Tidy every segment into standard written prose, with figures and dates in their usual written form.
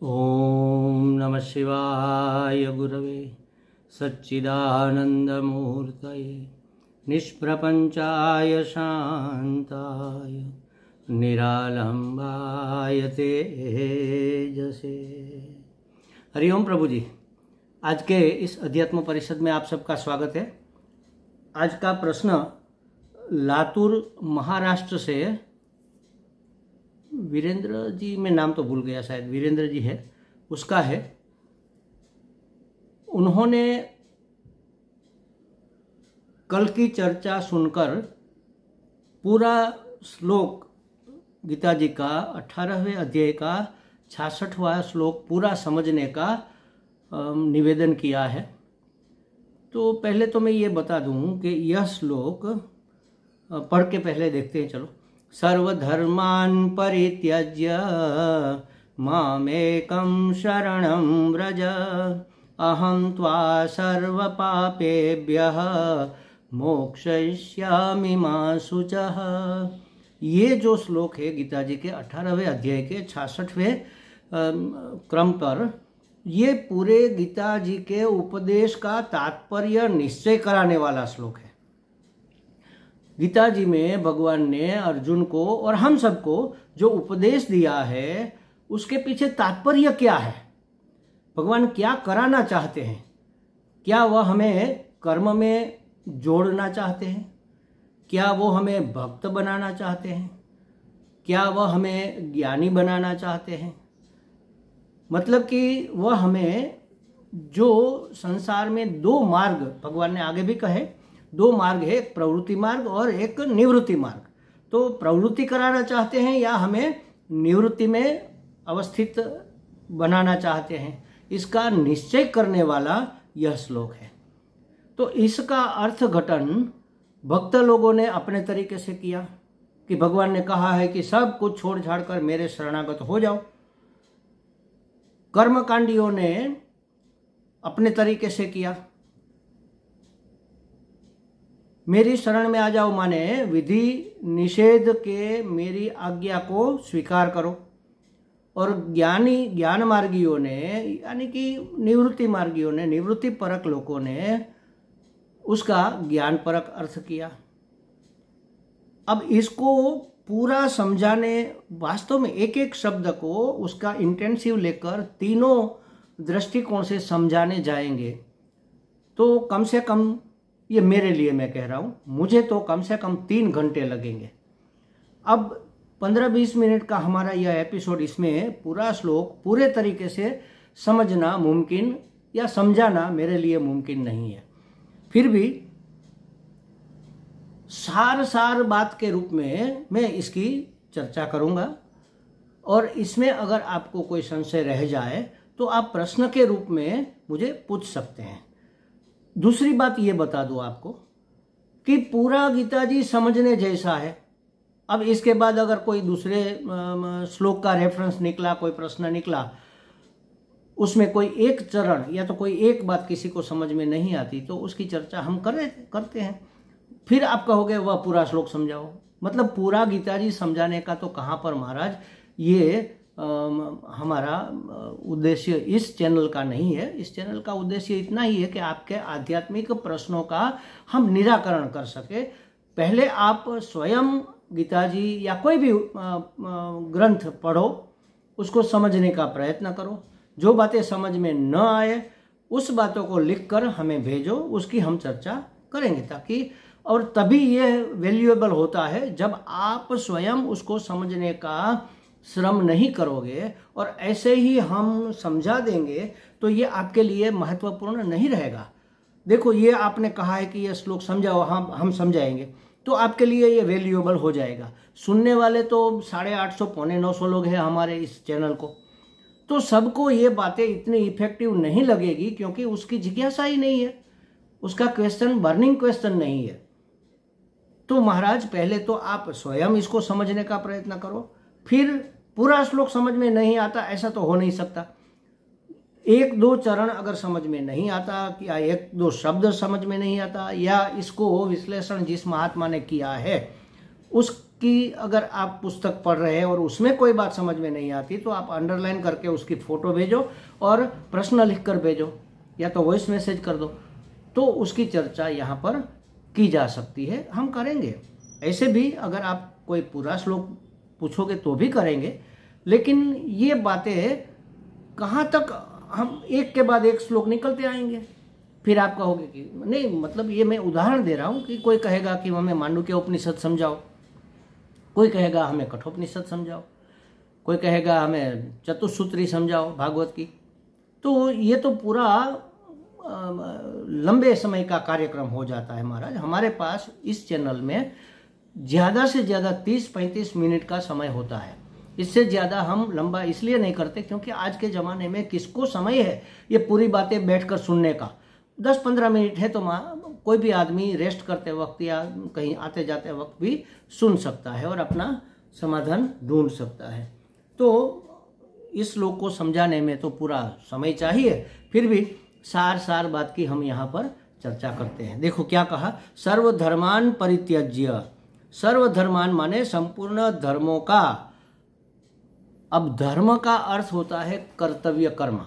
ओम नमः शिवाय गुरवे सच्चिदानंदमूर्तये निष्प्रपंचाय शांताय निरालंबाय तेजसे। हरिओम प्रभु जी। आज के इस अध्यात्म परिषद में आप सबका स्वागत है। आज का प्रश्न लातूर महाराष्ट्र से वीरेंद्र जी, मैं नाम तो भूल गया, शायद वीरेंद्र जी है, उसका है। उन्होंने कल की चर्चा सुनकर पूरा श्लोक गीता जी का 18वें अध्याय का 66वां श्लोक पूरा समझने का निवेदन किया है। तो पहले तो मैं ये बता दूं कि यह श्लोक पढ़ के पहले देखते हैं। चलो। सर्वधर्मान् परित्यज्य मामेकं शरणं व्रज अहं त्वा सर्वपापेभ्यः मोक्षयिष्यामि मा शुचः। ये जो श्लोक है गीता जी के 18वें अध्याय के 66वें क्रम पर, ये पूरे गीता जी के उपदेश का तात्पर्य निश्चय कराने वाला श्लोक है। गीता जी में भगवान ने अर्जुन को और हम सबको जो उपदेश दिया है, उसके पीछे तात्पर्य क्या है, भगवान क्या कराना चाहते हैं। क्या वह हमें कर्म में जोड़ना चाहते हैं? क्या वो हमें भक्त बनाना चाहते हैं? क्या वह हमें ज्ञानी बनाना चाहते हैं? मतलब कि वह हमें जो संसार में दो मार्ग, भगवान ने आगे भी कहे, दो मार्ग है, एक प्रवृत्ति मार्ग और एक निवृत्ति मार्ग। तो प्रवृत्ति कराना चाहते हैं या हमें निवृत्ति में अवस्थित बनाना चाहते हैं, इसका निश्चय करने वाला यह श्लोक है। तो इसका अर्थघटन भक्त लोगों ने अपने तरीके से किया कि भगवान ने कहा है कि सब कुछ छोड़ छाड़ कर मेरे शरणागत हो जाओ। कर्मकांडियों ने अपने तरीके से किया, मेरी शरण में आ जाओ, माने विधि निषेध के मेरी आज्ञा को स्वीकार करो। और ज्ञान मार्गियों ने, यानी कि निवृत्ति मार्गियों ने, निवृत्ति परक लोगों ने उसका ज्ञान परक अर्थ किया। अब इसको पूरा समझाने, वास्तव में एक एक शब्द को उसका इंटेंसिव लेकर तीनों दृष्टिकोण से समझाने जाएंगे तो कम से कम, ये मेरे लिए मैं कह रहा हूँ, मुझे तो कम से कम 3 घंटे लगेंगे। अब 15-20 मिनट का हमारा यह एपिसोड, इसमें पूरा श्लोक पूरे तरीके से समझना मुमकिन या समझाना मेरे लिए मुमकिन नहीं है। फिर भी सार बात के रूप में मैं इसकी चर्चा करूँगा, और इसमें अगर आपको कोई संशय रह जाए तो आप प्रश्न के रूप में मुझे पूछ सकते हैं। दूसरी बात ये बता दूं आपको कि पूरा गीता जी समझने जैसा है। अब इसके बाद अगर कोई दूसरे श्लोक का रेफरेंस निकला, कोई प्रश्न निकला, उसमें कोई एक चरण या तो कोई एक बात किसी को समझ में नहीं आती, तो उसकी चर्चा हम करते हैं। फिर आप कहोगे वह पूरा श्लोक समझाओ। मतलब पूरा गीता जी समझाने का तो कहाँ पर महाराज, ये हमारा उद्देश्य इस चैनल का नहीं है। इस चैनल का उद्देश्य इतना ही है कि आपके आध्यात्मिक प्रश्नों का हम निराकरण कर सके। पहले आप स्वयं गीता जी या कोई भी ग्रंथ पढ़ो, उसको समझने का प्रयत्न करो। जो बातें समझ में न आए उस बातों को लिखकर हमें भेजो, उसकी हम चर्चा करेंगे, ताकि, और तभी यह वैल्यूएबल होता है जब आप स्वयं उसको समझने का श्रम नहीं करोगे और ऐसे ही हम समझा देंगे तो ये आपके लिए महत्वपूर्ण नहीं रहेगा। देखो, ये आपने कहा है कि ये श्लोक समझाओ, हम समझाएंगे, तो आपके लिए ये वैल्यूएबल हो जाएगा। सुनने वाले तो 850 पौने 900 लोग हैं हमारे इस चैनल को, तो सबको ये बातें इतनी इफेक्टिव नहीं लगेगी, क्योंकि उसकी जिज्ञासा ही नहीं है, उसका क्वेश्चन बर्निंग क्वेश्चन नहीं है। तो महाराज पहले तो आप स्वयं इसको समझने का प्रयत्न करो, फिर पूरा श्लोक समझ में नहीं आता ऐसा तो हो नहीं सकता। 1-2 चरण अगर समझ में नहीं आता, या 1-2 शब्द समझ में नहीं आता, या इसको विश्लेषण जिस महात्मा ने किया है उस कि अगर आप पुस्तक पढ़ रहे हैं और उसमें कोई बात समझ में नहीं आती तो आप अंडरलाइन करके उसकी फ़ोटो भेजो और प्रश्न लिख कर भेजो या तो वॉइस मैसेज कर दो, तो उसकी चर्चा यहाँ पर की जा सकती है, हम करेंगे। ऐसे भी अगर आप कोई पूरा श्लोक पूछोगे तो भी करेंगे, लेकिन ये बातें कहाँ तक हम एक के बाद एक श्लोक निकलते आएंगे, फिर आप कहोगे कि नहीं, मतलब ये मैं उदाहरण दे रहा हूँ कि कोई कहेगा कि हमें मांडुक्य उपनिषद समझाओ, कोई कहेगा हमें कठोपनिषद समझाओ, कोई कहेगा हमें चतुसूत्री समझाओ भागवत की। तो ये तो पूरा लंबे समय का कार्यक्रम हो जाता है महाराज। हमारे पास इस चैनल में ज़्यादा से ज़्यादा 30-35 मिनट का समय होता है, इससे ज़्यादा हम लंबा इसलिए नहीं करते क्योंकि आज के ज़माने में किसको समय है ये पूरी बातें बैठकर सुनने का। 10-15 मिनट है तो कोई भी आदमी रेस्ट करते वक्त या कहीं आते जाते वक्त भी सुन सकता है और अपना समाधान ढूंढ सकता है। तो इस श्लोक को समझाने में तो पूरा समय चाहिए, फिर भी सार बात की हम यहाँ पर चर्चा करते हैं। देखो क्या कहा, सर्वधर्मान परित्यज्य। सर्वधर्मान माने संपूर्ण धर्मों का। अब धर्म का अर्थ होता है कर्तव्य कर्म।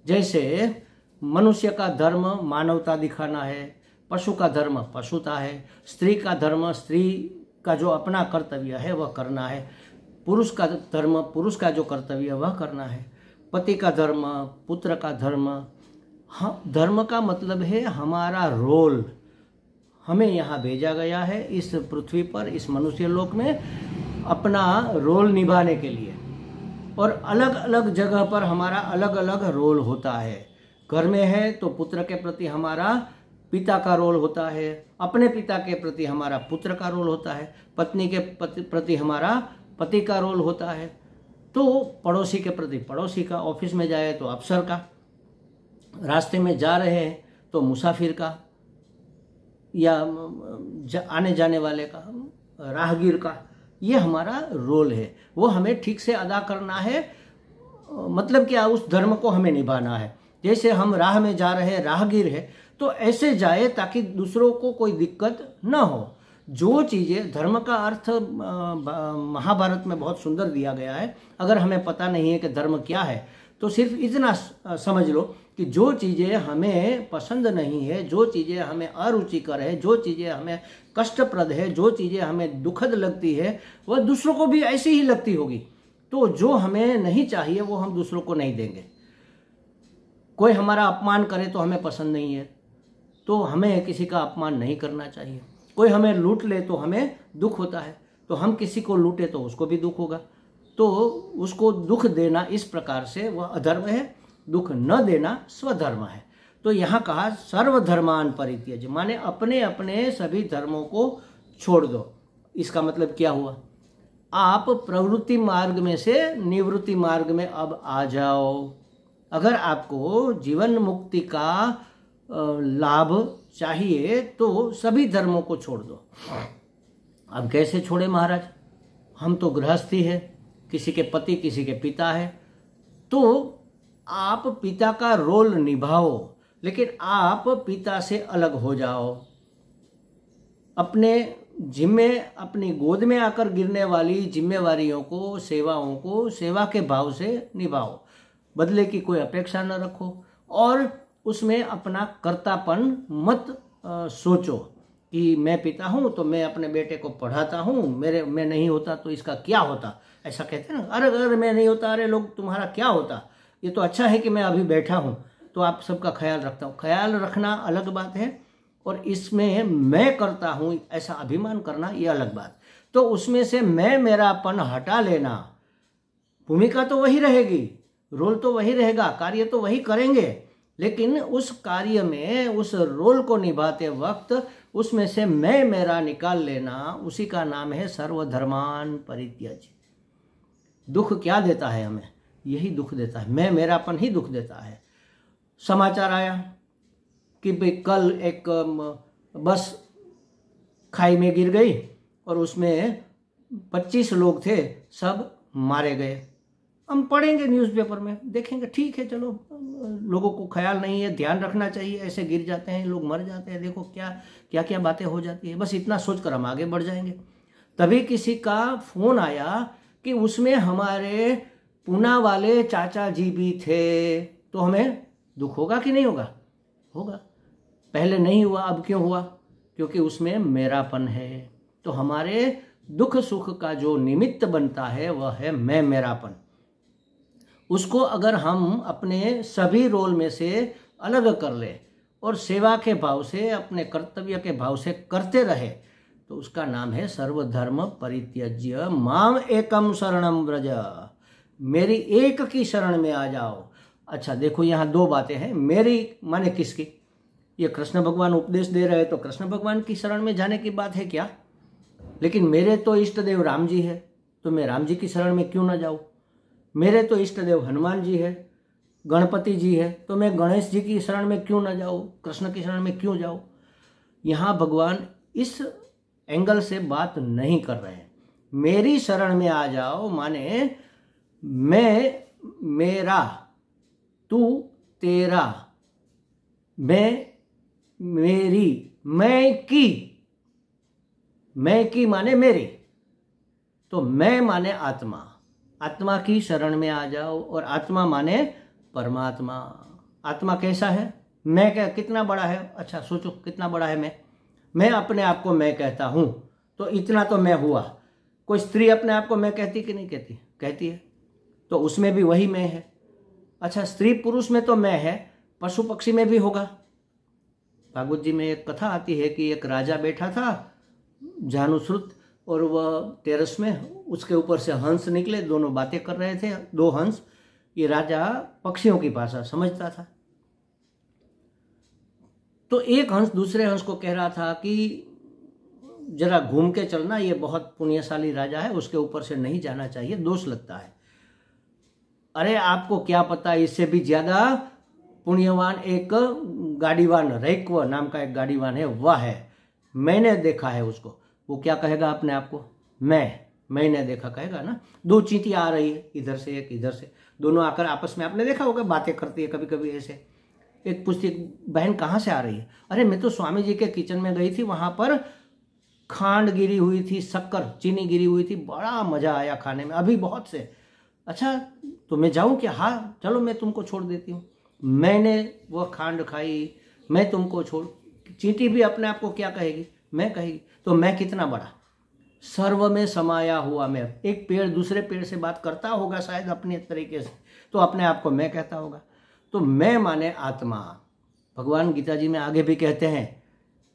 जैसे मनुष्य का धर्म मानवता दिखाना है, पशु का धर्म पशुता है, स्त्री का धर्म स्त्री का जो अपना कर्तव्य है वह करना है, पुरुष का धर्म पुरुष का जो कर्तव्य है वह करना है, पति का धर्म पुत्र का धर्म। हाँ, धर्म का मतलब है हमारा रोल, हमें यहाँ भेजा गया है इस पृथ्वी पर, इस मनुष्य लोक में अपना रोल निभाने के लिए। और अलग अलग जगह पर हमारा अलग अलग रोल होता है। घर में है तो पुत्र के प्रति हमारा पिता का रोल होता है, अपने पिता के प्रति हमारा पुत्र का रोल होता है, पत्नी के प्रति हमारा पति का रोल होता है, तो पड़ोसी के प्रति पड़ोसी का, ऑफिस में जाए तो अफसर का, रास्ते में जा रहे हैं तो मुसाफिर का या आने जाने वाले का, राहगीर का, ये हमारा रोल है। वो हमें ठीक से अदा करना है, मतलब क्या, उस धर्म को हमें निभाना है। जैसे हम राह में जा रहे हैं, राहगीर है तो ऐसे जाए ताकि दूसरों को कोई दिक्कत न हो। जो चीज़ें, धर्म का अर्थ महाभारत में बहुत सुंदर दिया गया है। अगर हमें पता नहीं है कि धर्म क्या है तो सिर्फ इतना समझ लो कि जो चीज़ें हमें पसंद नहीं है, जो चीज़ें हमें अरुचिकर है, जो चीज़ें हमें कष्टप्रद है, जो चीज़ें हमें दुखद लगती है वह दूसरों को भी ऐसी ही लगती होगी। तो जो हमें नहीं चाहिए वो हम दूसरों को नहीं देंगे। कोई हमारा अपमान करे तो हमें पसंद नहीं है, तो हमें किसी का अपमान नहीं करना चाहिए। कोई हमें लूट ले तो हमें दुख होता है, तो हम किसी को लूटे तो उसको भी दुख होगा। तो उसको दुख देना इस प्रकार से वह अधर्म है, दुख न देना स्वधर्म है। तो यहाँ कहा सर्वधर्मान परित्यज्य, माने अपने अपने सभी धर्मों को छोड़ दो। इसका मतलब क्या हुआ, आप प्रवृत्ति मार्ग में से निवृत्ति मार्ग में अब आ जाओ। अगर आपको जीवन मुक्ति का लाभ चाहिए तो सभी धर्मों को छोड़ दो। अब कैसे छोड़े महाराज, हम तो गृहस्थी है, किसी के पति किसी के पिता है, तो आप पिता का रोल निभाओ, लेकिन आप पिता से अलग हो जाओ। अपने अपनी गोद में आकर गिरने वाली जिम्मेवारियों को, सेवाओं को सेवा के भाव से निभाओ, बदले की कोई अपेक्षा न रखो। और उसमें अपना कर्तापन मत सोचो कि मैं पिता हूँ तो मैं अपने बेटे को पढ़ाता हूँ, मैं नहीं होता तो इसका क्या होता, ऐसा कहते हैं ना, अरे मैं नहीं होता, अरे लोग तुम्हारा क्या होता, ये तो अच्छा है कि मैं अभी बैठा हूँ तो आप सबका ख्याल रखता हूँ। ख्याल रखना अलग बात है और इसमें मैं करता हूँ ऐसा अभिमान करना ये अलग बात। तो उसमें से मैं मेरापन हटा लेना, भूमिका तो वही रहेगी, रोल तो वही रहेगा, कार्य तो वही करेंगे, लेकिन उस कार्य में उस रोल को निभाते वक्त उसमें से मैं मेरा निकाल लेना, उसी का नाम है सर्वधर्मान परित्यज्य। दुख क्या देता है हमें, यही दुख देता है, मैं मेरापन ही दुख देता है। समाचार आया कि भाई कल एक बस खाई में गिर गई और उसमें 25 लोग थे, सब मारे गए। हम पढ़ेंगे न्यूज़पेपर में, देखेंगे, ठीक है चलो, लोगों को ख्याल नहीं है, ध्यान रखना चाहिए, ऐसे गिर जाते हैं लोग, मर जाते हैं, देखो क्या क्या क्या बातें हो जाती है, बस इतना सोचकर हम आगे बढ़ जाएंगे। तभी किसी का फोन आया कि उसमें हमारे पूना वाले चाचा जी भी थे, तो हमें दुख होगा कि नहीं होगा? होगा। पहले नहीं हुआ, अब क्यों हुआ? क्योंकि उसमें मेरापन है। तो हमारे दुख सुख का जो निमित्त बनता है वह है मैं मेरापन। उसको अगर हम अपने सभी रोल में से अलग कर ले और सेवा के भाव से, अपने कर्तव्य के भाव से करते रहे, तो उसका नाम है सर्वधर्म परित्यज्य माम एकम शरणम व्रज, मेरी एक की शरण में आ जाओ। अच्छा देखो, यहाँ दो बातें हैं। मेरी माने किसकी? ये कृष्ण भगवान उपदेश दे रहे हैं तो कृष्ण भगवान की शरण में जाने की बात है क्या? लेकिन मेरे तो इष्ट देव राम जी है, तो मैं राम जी की शरण में क्यों ना जाऊं? मेरे तो इष्ट देव हनुमान जी है, गणपति जी है, तो मैं गणेश जी की शरण में क्यों ना जाऊं? कृष्ण की शरण में क्यों जाऊं? यहाँ भगवान इस एंगल से बात नहीं कर रहे हैं। मेरी शरण में आ जाओ माने मैं मेरा, तू तेरा, मैं मेरी, मैं की माने मेरी, तो मैं माने आत्मा, आत्मा की शरण में आ जाओ। और आत्मा माने परमात्मा। आत्मा कैसा है? मैं क्या, कितना बड़ा है? अच्छा सोचो कितना बड़ा है मैं अपने आप को मैं कहता हूं, तो इतना तो मैं हुआ। कोई स्त्री अपने आप को मैं कहती कि नहीं कहती? कहती है, तो उसमें भी वही मैं है। अच्छा, स्त्री पुरुष में तो मैं है, पशु पक्षी में भी होगा। भागवत जी में एक कथा आती है कि एक राजा बैठा था जानुश्रुत, और वह टेरेस में, उसके ऊपर से हंस निकले, दोनों बातें कर रहे थे, दो हंस। ये राजा पक्षियों की भाषा समझता था। तो एक हंस दूसरे हंस को कह रहा था कि जरा घूम के चलना, ये बहुत पुण्यशाली राजा है, उसके ऊपर से नहीं जाना चाहिए, दोष लगता है। अरे आपको क्या पता, इससे भी ज्यादा पुण्यवान एक गाड़ीवान, रैक्व नाम का एक गाड़ीवान है, वह है, मैंने देखा है उसको। वो क्या कहेगा अपने आप को? मैंने देखा कहेगा ना। दो चींटियां आ रही है, इधर से एक, इधर से, दोनों आकर आपस में, आपने देखा होगा, बातें करती है कभी कभी ऐसे। एक पूछती, बहन कहाँ से आ रही है? अरे मैं तो स्वामी जी के किचन में गई थी, वहां पर खांड गिरी हुई थी, शक्कर चीनी गिरी हुई थी, बड़ा मजा आया खाने में, अभी बहुत से। अच्छा तो मैं जाऊं क्या? हाँ चलो मैं तुमको छोड़ देती हूँ। मैंने वह खांड खाई, मैं तुमको छोड़। चींटी भी अपने आप को क्या कहेगी? मैं कहेगी। तो मैं कितना बड़ा, सर्व में समाया हुआ मैं। एक पेड़ दूसरे पेड़ से बात करता होगा शायद अपने तरीके से, तो अपने आप को मैं कहता होगा। तो मैं माने आत्मा। भगवान गीता जी में आगे भी कहते हैं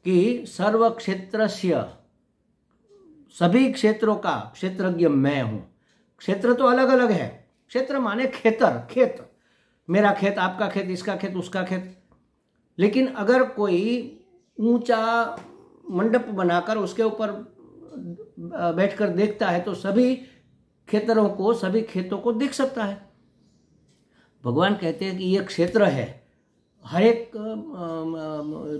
कि सर्व क्षेत्रस्य, सभी क्षेत्रों का क्षेत्रज्ञ मैं हूं। क्षेत्र तो अलग अलग है, क्षेत्र माने खेतर, खेत, मेरा खेत, आपका खेत, इसका खेत, उसका खेत। लेकिन अगर कोई ऊंचा मंडप बनाकर उसके ऊपर बैठकर देखता है तो सभी खेतरों को, सभी खेतों को देख सकता है। भगवान कहते हैं कि ये क्षेत्र है, हर एक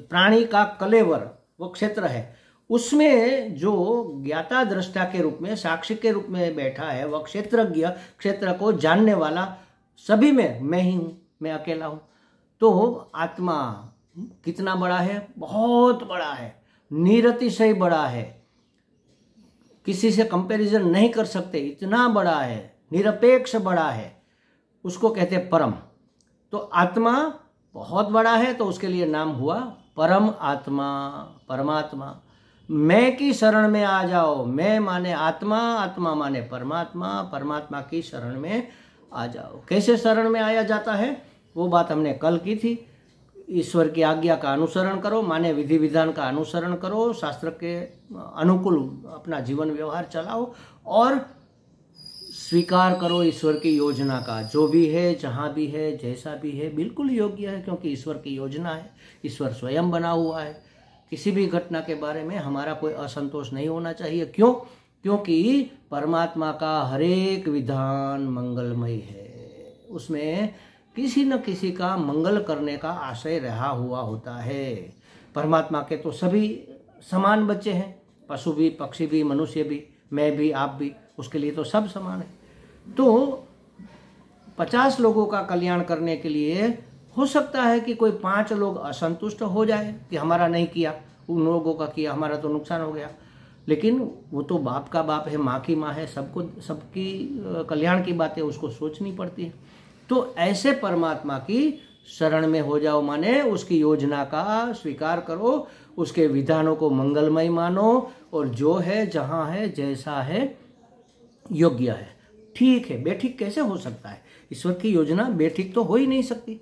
प्राणी का कलेवर वो क्षेत्र है। उसमें जो ज्ञाता दृष्टा के रूप में, साक्षी के रूप में बैठा है, वह क्षेत्रज्ञ, क्षेत्र को जानने वाला, सभी में मैं ही हूं, मैं अकेला हूं। तो आत्मा कितना बड़ा है? बहुत बड़ा है, निरतिशय बड़ा है, किसी से कंपैरिजन नहीं कर सकते, इतना बड़ा है, निरपेक्ष बड़ा है, उसको कहते हैं परम। तो आत्मा बहुत बड़ा है, तो उसके लिए नाम हुआ परम आत्मा, परमात्मा। मैं की शरण में आ जाओ। मैं माने आत्मा, आत्मा माने परमात्मा, परमात्मा की शरण में आ जाओ। कैसे शरण में आया जाता है वो बात हमने कल की थी। ईश्वर की आज्ञा का अनुसरण करो, माने विधि विधान का अनुसरण करो, शास्त्र के अनुकूल अपना जीवन व्यवहार चलाओ और स्वीकार करो ईश्वर की योजना का। जो भी है, जहाँ भी है, जैसा भी है, बिल्कुल योग्य है, क्योंकि ईश्वर की योजना है, ईश्वर स्वयं बना हुआ है। किसी भी घटना के बारे में हमारा कोई असंतोष नहीं होना चाहिए। क्यों? क्योंकि परमात्मा का हर एक विधान मंगलमय है, उसमें किसी न किसी का मंगल करने का आशय रहा हुआ होता है। परमात्मा के तो सभी समान बच्चे हैं, पशु भी, पक्षी भी, मनुष्य भी, मैं भी, आप भी, उसके लिए तो सब समान है। तो 50 लोगों का कल्याण करने के लिए हो सकता है कि कोई 5 लोग असंतुष्ट हो जाए कि हमारा नहीं किया, उन लोगों का किया, हमारा तो नुकसान हो गया। लेकिन वो तो बाप का बाप है, माँ की माँ है, सबको सबकी कल्याण की बातें उसको सोचनी पड़ती है। तो ऐसे परमात्मा की शरण में हो जाओ, माने उसकी योजना का स्वीकार करो, उसके विधानों को मंगलमय मानो, और जो है, जहाँ है, जैसा है, योग्य है, ठीक है। बेठीक कैसे हो सकता है? ईश्वर की योजना बेठीक तो हो ही नहीं सकती।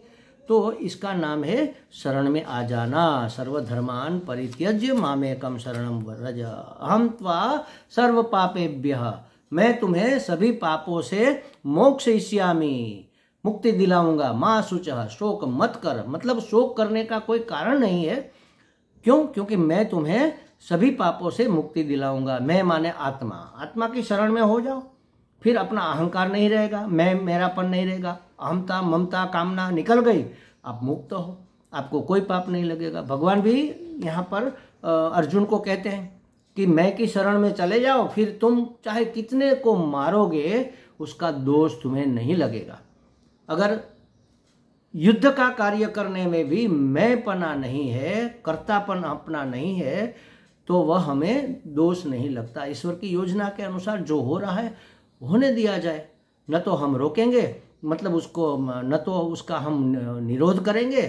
तो इसका नाम है शरण में आ जाना। सर्वधर्मान परित्यज्य मामेकम शरणम व्रज अहम त्वा सर्व पापेभ्यः, मैं तुम्हें सभी पापों से मोक्षयिष्यामि, मुक्ति दिलाऊंगा। माँ शुचः, शोक मत कर, मतलब शोक करने का कोई कारण नहीं है। क्यों? क्योंकि मैं तुम्हें सभी पापों से मुक्ति दिलाऊंगा। मैं माने आत्मा, आत्मा की शरण में हो जाओ, फिर अपना अहंकार नहीं रहेगा, मैं मेरापन नहीं रहेगा, अहमता ममता कामना निकल गई, आप मुक्त हो, आपको कोई पाप नहीं लगेगा। भगवान भी यहाँ पर अर्जुन को कहते हैं कि मैं की शरण में चले जाओ, फिर तुम चाहे कितने को मारोगे उसका दोष तुम्हें नहीं लगेगा। अगर युद्ध का कार्य करने में भी मैं पना नहीं है, कर्तापन अपना नहीं है, तो वह हमें दोष नहीं लगता। ईश्वर की योजना के अनुसार जो हो रहा है होने दिया जाए, न तो हम रोकेंगे, मतलब उसको न तो उसका हम निरोध करेंगे,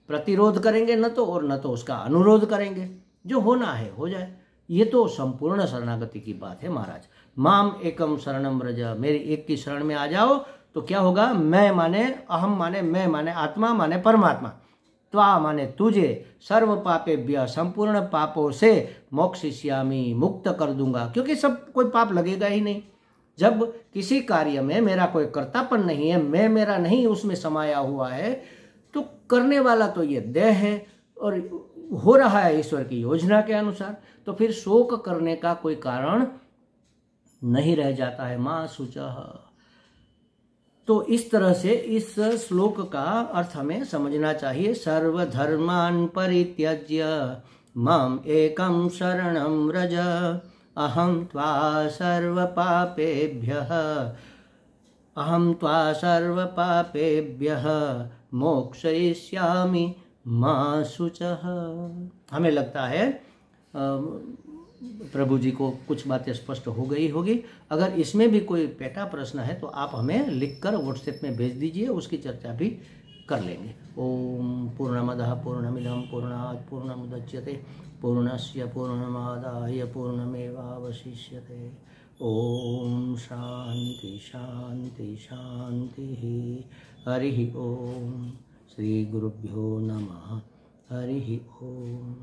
प्रतिरोध करेंगे न तो, और न तो उसका अनुरोध करेंगे। जो होना है हो जाए। ये तो संपूर्ण शरणागति की बात है महाराज। माम एकम शरणम व्रज, मेरी एक की शरण में आ जाओ तो क्या होगा? मैं माने अहम, माने मैं, माने आत्मा, माने परमात्मा, त्वा माने तुझे, सर्व पापेभ्य, संपूर्ण पापों से, मोक्षयिष्यामि, मुक्त कर दूंगा। क्योंकि सब कोई पाप लगेगा ही नहीं। जब किसी कार्य में मेरा कोई कर्तापन नहीं है, मैं मेरा नहीं उसमें समाया हुआ है, तो करने वाला तो ये देह है और हो रहा है ईश्वर की योजना के अनुसार, तो फिर शोक करने का कोई कारण नहीं रह जाता है। माँ शुचः। तो इस तरह से इस श्लोक का अर्थ हमें समझना चाहिए। सर्वधर्मान परित्यज्य माम एकम शरणम व्रज अहम त्वा सर्व पापेभ्यः मोक्षयिष्यामि मां शुचः। हमें लगता है प्रभु जी को कुछ बातें स्पष्ट हो गई होगी। अगर इसमें भी कोई पेटा प्रश्न है तो आप हमें लिखकर व्हाट्सएप में भेज दीजिए, उसकी चर्चा भी कर लेंगे। ओम पूर्णमदः पूर्णमिदं पूर्णात् पूर्णमुदच्यते पूर्णस्य पूर्णमादाय पूर्णमेवावशिष्यते। ओम शांति शांति शांति। हरि ओम। श्री गुरुभ्यो नमः। हरि ओम।